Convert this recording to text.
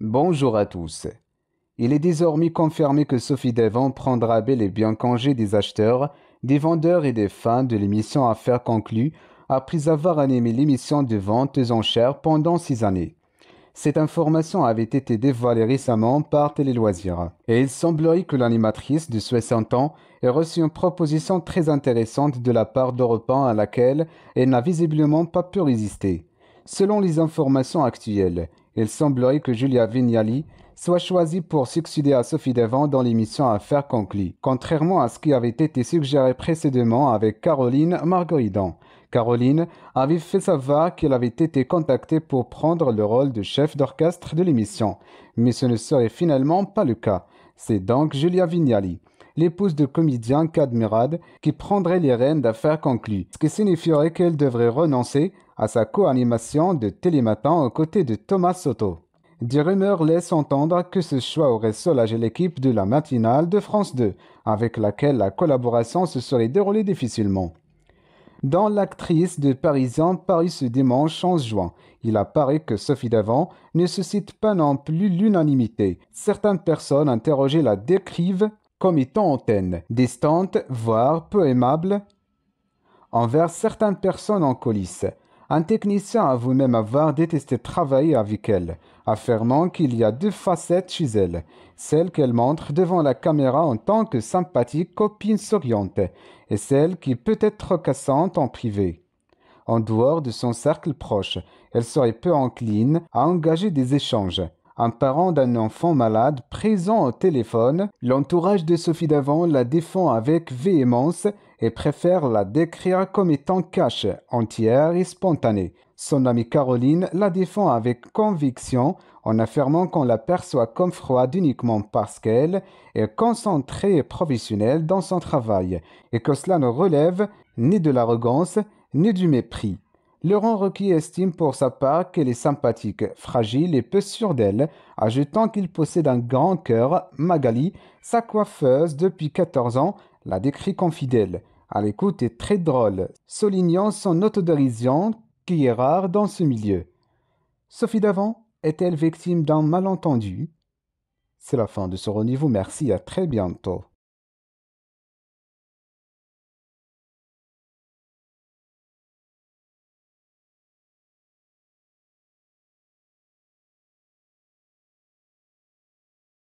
Bonjour à tous. Il est désormais confirmé que Sophie Davant prendra bel et bien congé des acheteurs, des vendeurs et des fans de l'émission Affaires conclues après avoir animé l'émission de vente aux enchères pendant 6 années. Cette information avait été dévoilée récemment par Télé Loisirs et il semblerait que l'animatrice de 60 ans ait reçu une proposition très intéressante de la part d'Europe 1 à laquelle elle n'a visiblement pas pu résister. Selon les informations actuelles, il semblerait que Julia Vignali soit choisie pour succéder à Sophie Davant dans l'émission Affaires conclues, contrairement à ce qui avait été suggéré précédemment avec Caroline Margueridan. Caroline avait fait savoir qu'elle avait été contactée pour prendre le rôle de chef d'orchestre de l'émission, mais ce ne serait finalement pas le cas. C'est donc Julia Vignali, l'épouse du comédien Kad Murad, qui prendrait les rênes d'Affaires conclues, ce qui signifierait qu'elle devrait renoncer à sa co-animation de Télématin aux côtés de Thomas Soto. Des rumeurs laissent entendre que ce choix aurait soulagé l'équipe de la matinale de France 2, avec laquelle la collaboration se serait déroulée difficilement. Dans l'actrice de Parisien paru ce dimanche 11 juin, il apparaît que Sophie Davant ne suscite pas non plus l'unanimité. Certaines personnes interrogées la décrivent comme étant hautaine, distante, voire peu aimable envers certaines personnes en coulisses. Un technicien avoue même avoir détesté travailler avec elle, affirmant qu'il y a deux facettes chez elle, celle qu'elle montre devant la caméra en tant que sympathique copine souriante, et celle qui peut être tracassante en privé. En dehors de son cercle proche, elle serait peu encline à engager des échanges. Un parent d'un enfant malade présent au téléphone, l'entourage de Sophie Davant la défend avec véhémence et préfère la décrire comme étant cash, entière et spontanée. Son amie Caroline la défend avec conviction en affirmant qu'on la perçoit comme froide uniquement parce qu'elle est concentrée et professionnelle dans son travail et que cela ne relève ni de l'arrogance ni du mépris. Laurent Ruquier estime pour sa part qu'elle est sympathique, fragile et peu sûre d'elle, ajoutant qu'il possède un grand cœur. Magali, sa coiffeuse depuis 14 ans, la décrit comme fidèle, à l'écoute et très drôle, soulignant son autodérision qui est rare dans ce milieu. Sophie Davant est-elle victime d'un malentendu? C'est la fin de ce rendez-vous, merci, à très bientôt.